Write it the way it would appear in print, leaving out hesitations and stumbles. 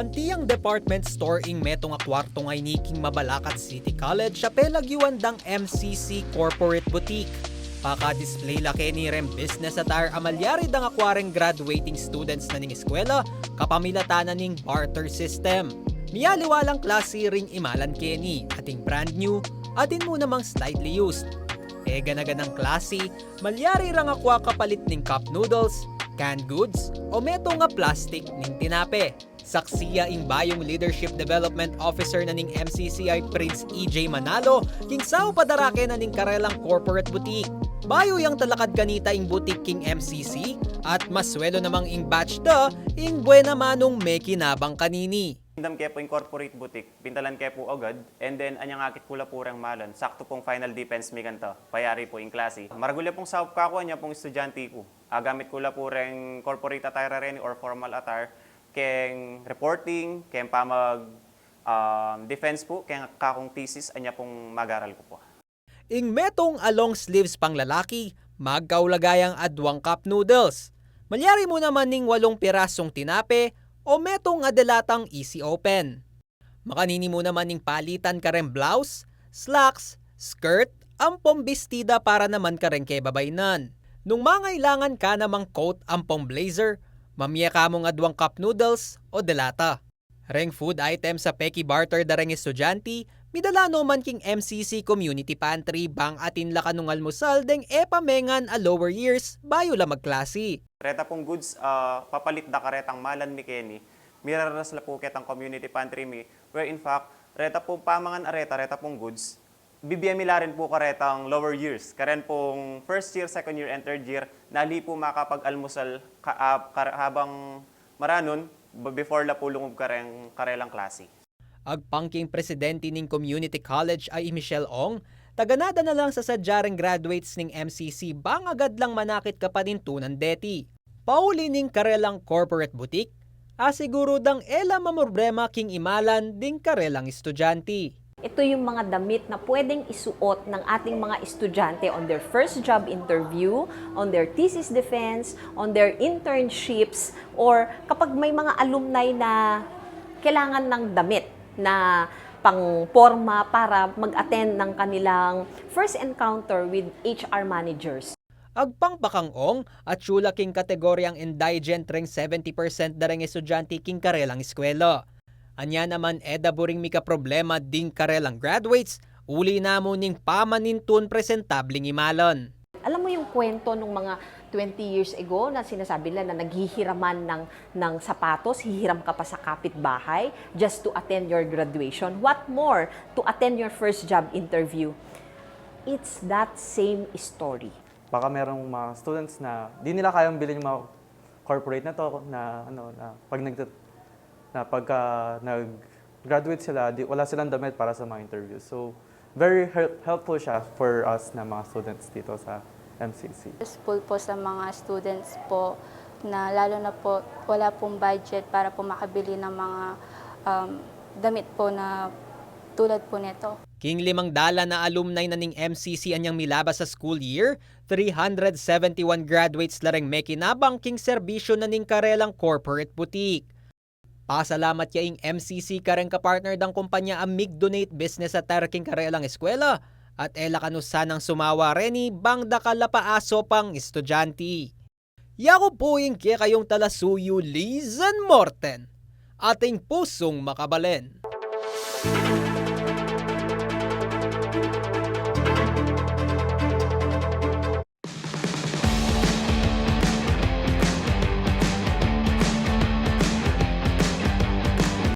Antiyang department store ing metong akwarto ngay niking Mabalacat City College sa pelagyuan dang MCC Corporate Boutique. Paka-display laki ni rem business attire amalyari dang akwareng graduating students na ning eskwela kapamilatanan ning barter system. Miyaliwalang klase ring imalan Kenny ating brand new atin mo namang slightly used. Ganaganang klase, malyari rang akwa kapalit ning cup noodles, canned goods o meto nga plastic ning tinape. Saksiya ing bayong Leadership Development Officer na ning MCCI Prince EJ Manalo, king sao padarake na ning karelang corporate boutique. Bayo yang talakad kanita ing boutique king MCC at maswelo namang ing batch da ing buena manong may kinabang kanini. Indam kaya po yung corporate boutique, pintalan kaya po agad, and then anyang akit kula po rang malan, sakto pong final defense mi kanta, payari po yung klase. Maragulya pong sa kakuha niya pong estudyante ko. Gamit kula po rang corporate attire rin or formal attire, keng reporting, keng pamag defense po, keng kakong thesis, anya pong mag-aral ko po. Ing metong along sleeves pang lalaki, magkaulagayang adwang cup noodles. Malyari mo naman ning 8 pirasong tinape o metong adelatang easy open. Makanini mo naman ning palitan ka rin blouse, slacks, skirt, ampong bestida para naman ka rin kay babaynan. Nung mangailangan ka namang coat ampong blazer, mamiya ka mong adwang cup noodles o delata. Reng food item sa peki barter da reng estudyante, midala no man king MCC Community Pantry bang atin lakanong almusal deng pamengan a lower years bayo la magklase. Reta pong goods, papalit da karetang malan mi Kenny, miraras la po ketang community pantry mi, where in fact, reta pong pamangan reta pong goods, bibiyamila rin po karetang lower years. Karen pong first year, second year, and third year, nali po makapag-almusal habang maranon, before la po lungob karelang klase. Agpangking presidente ning community college ay Michelle Ong, taganada na lang sa sadyareng graduates ning MCC bang agad lang manakit ka pa din tunan deti. Pauli ning karelang corporate boutique, asiguro dang ela mamroblema king imalan ding karelang estudyante. Ito yung mga damit na pwedeng isuot ng ating mga estudyante on their first job interview, on their thesis defense, on their internships, or kapag may mga alumni na kailangan ng damit na pang-porma para mag-attend ng kanilang first encounter with HR managers. Agpang bakang ong at syula king kategoryang indigent reng 70% da reng estudyante king karelang eskwela. Anya naman buring mika problema ding karelang graduates, uli na mo ning pamanintun presentabling imalon. Alam mo yung kwento ng mga 20 years ago na sinasabi nila na naghihiraman ng sapatos, hihiram ka pa sa kapitbahay just to attend your graduation. What more, to attend your first job interview? It's that same story. Baka merong mga students na di nila kayang bilhin yung mga corporate na to na pagka nag-graduate sila, wala silang damit para sa mga interviews. So, very helpful siya for us na mga students dito sa MCC. Useful po sa mga students po na lalo na po wala pong budget para po makabili ng mga damit po na tulad po nito. King 500 na alumni na ning MCC anyang milabas sa school year, 371 graduates lareng may kinabang king serbisyo na ning karelang corporate boutique. Pasalamat ya ing MCC kareng kapartner dang kumpanya Amig Donate Business at king karelang eskwela at ela kanusa ng sumawa reni bang dakala paaso pang estudyante. Yako po yung kaya kayong talasuyo Liz and Morten, ating pusong makabalen.